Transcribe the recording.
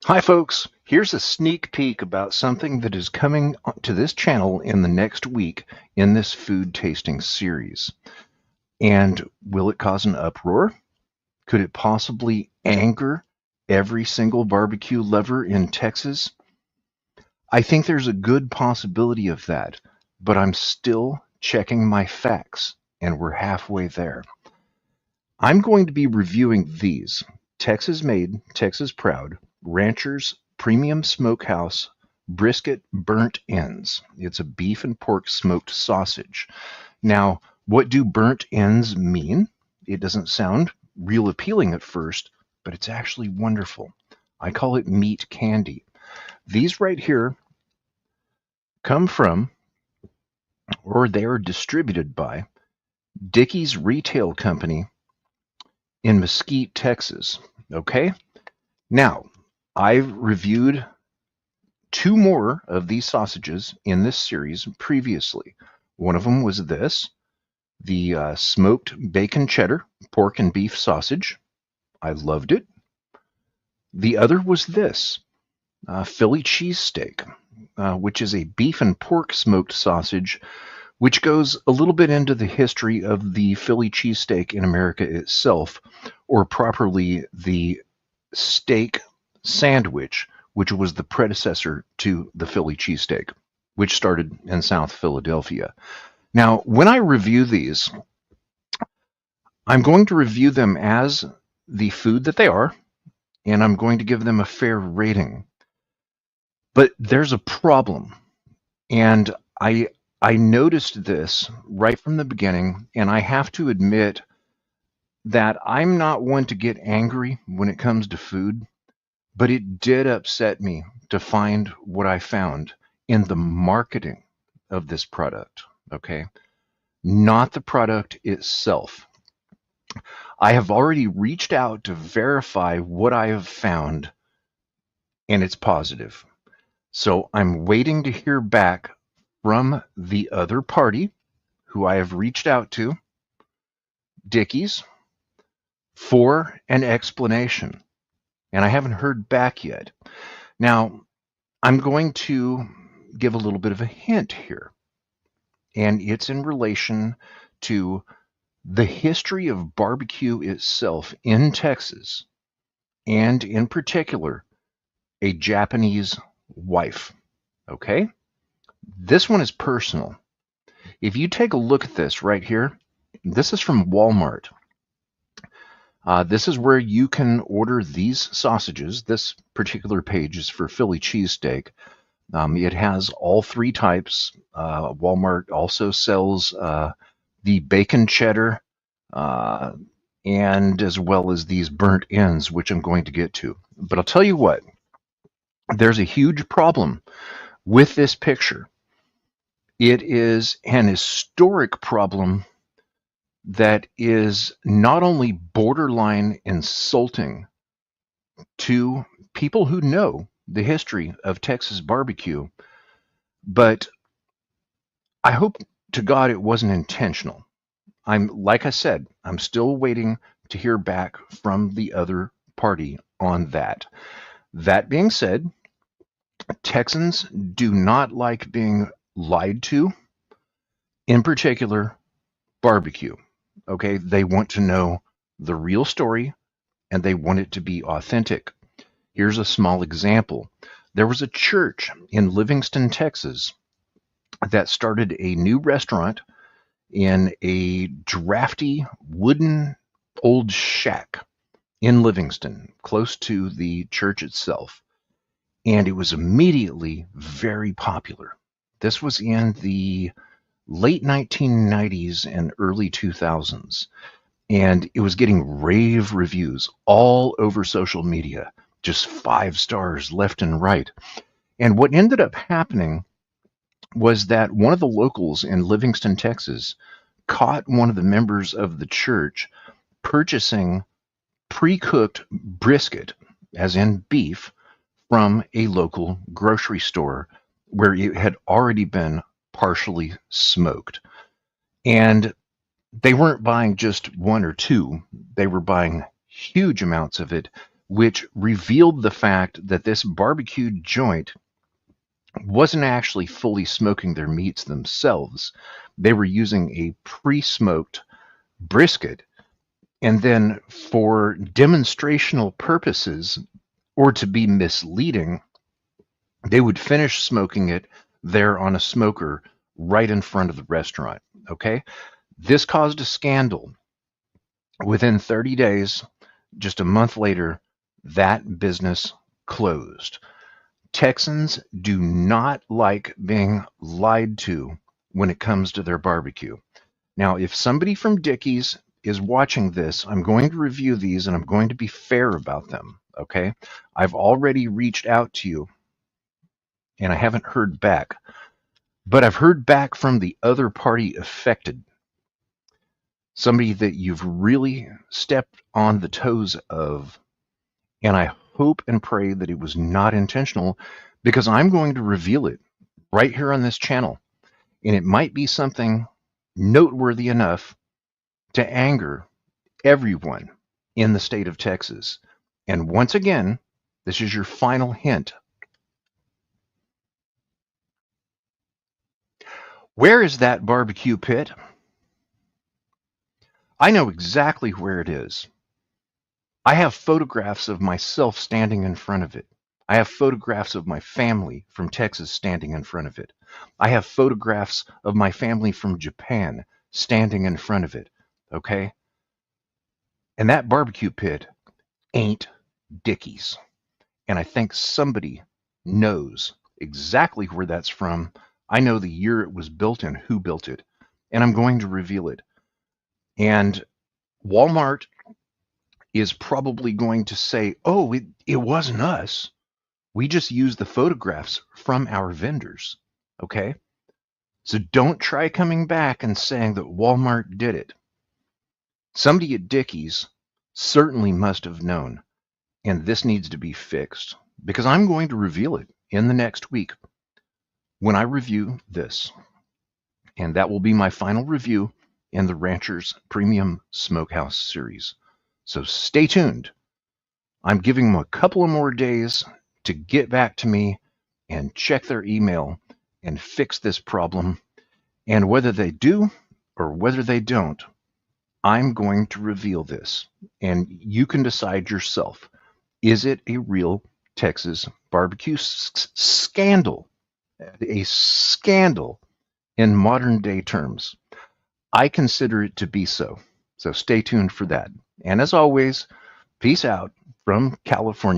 Hi folks, here's a sneak peek about something that is coming to this channel in the next week in this food tasting series. And will it cause an uproar? Could it possibly anger every single barbecue lover in Texas? I think there's a good possibility of that, but I'm still checking my facts, and we're halfway there. I'm going to be reviewing these Texas made, Texas proud, Rancher's Premium Smokehouse Brisket Burnt Ends. It's a beef and pork smoked sausage. Now, what do burnt ends mean? It doesn't sound real appealing at first, but it's actually wonderful. I call it meat candy. These right here come from, or they are distributed by, Dickies Retail Company in Mesquite, Texas. Okay? Now, I've reviewed two more of these sausages in this series previously. One of them was this, the smoked bacon cheddar pork and beef sausage. I loved it. The other was this, Philly cheesesteak, which is a beef and pork smoked sausage, which goes a little bit into the history of the Philly cheesesteak in America itself, or properly the steak sandwich, which was the predecessor to the Philly cheesesteak, which started in South Philadelphia. Now, when I review these, I'm going to review them as the food that they are, and I'm going to give them a fair rating. But there's a problem, and I noticed this right from the beginning, and I have to admit that I'm not one to get angry when it comes to food, but it did upset me to find what I found in the marketing of this product, okay? Not the product itself. I have already reached out to verify what I have found, and it's positive. So I'm waiting to hear back from the other party who I have reached out to, Dickies, for an explanation. And I haven't heard back yet. Now, I'm going to give a little bit of a hint here, and it's in relation to the history of barbecue itself in Texas, and in particular, a Japanese wife. Okay? This one is personal. If you take a look at this right here, this is from Walmart. This is where you can order these sausages. This particular page is for Philly cheesesteak. It has all three types. Walmart also sells the bacon cheddar and as well as these burnt ends, which I'm going to get to. But I'll tell you what, there's a huge problem with this picture. It is an historic problem that is not only borderline insulting to people who know the history of Texas barbecue, but I hope to God it wasn't intentional. Like I said, I'm still waiting to hear back from the other party on that. That being said, Texans do not like being lied to, in particular, barbecue. Okay, they want to know the real story and they want it to be authentic. Here's a small example. There was a church in Livingston, Texas that started a new restaurant in a drafty wooden old shack in Livingston, close to the church itself. And it was immediately very popular. This was in the late 1990s and early 2000s. And it was getting rave reviews all over social media, just 5 stars left and right. And what ended up happening was that one of the locals in Livingston, Texas, caught one of the members of the church purchasing pre-cooked brisket, as in beef, from a local grocery store where it had already been partially smoked. And they weren't buying just one or two, they were buying huge amounts of it which revealed the fact that this barbecue joint wasn't actually fully smoking their meats themselves. They were using a pre-smoked brisket, and then for demonstrational purposes or to be misleading, they would finish smoking it there on a smoker right in front of the restaurant. Okay? This caused a scandal. Within 30 days, just a month later, that business closed. Texans do not like being lied to when it comes to their barbecue. Now, if somebody from Dickies is watching this, I'm going to review these and I'm going to be fair about them. Okay? I've already reached out to you and I haven't heard back, but I've heard back from the other party affected. Somebody that you've really stepped on the toes of, and I hope and pray that it was not intentional, because I'm going to reveal it right here on this channel, and it might be something noteworthy enough to anger everyone in the state of Texas. And once again, this is your final hint. Where is that barbecue pit? I know exactly where it is. I have photographs of myself standing in front of it. I have photographs of my family from Texas standing in front of it. I have photographs of my family from Japan standing in front of it. Okay? And that barbecue pit ain't Dickies. And I think somebody knows exactly where that's from. I know the year it was built and who built it. And I'm going to reveal it. And Walmart is probably going to say, oh, it wasn't us. We just used the photographs from our vendors. Okay? So don't try coming back and saying that Walmart did it. Somebody at Dickies certainly must have known, and this needs to be fixed, because I'm going to reveal it in the next week when I review this. And that will be my final review in the Rancher's Premium Smokehouse series. So stay tuned. I'm giving them a couple of more days to get back to me and check their email and fix this problem. And whether they do or whether they don't, I'm going to reveal this. And you can decide yourself. Is it a real Texas barbecue scandal? A scandal in modern day terms. I consider it to be so. So stay tuned for that. And as always, peace out from California.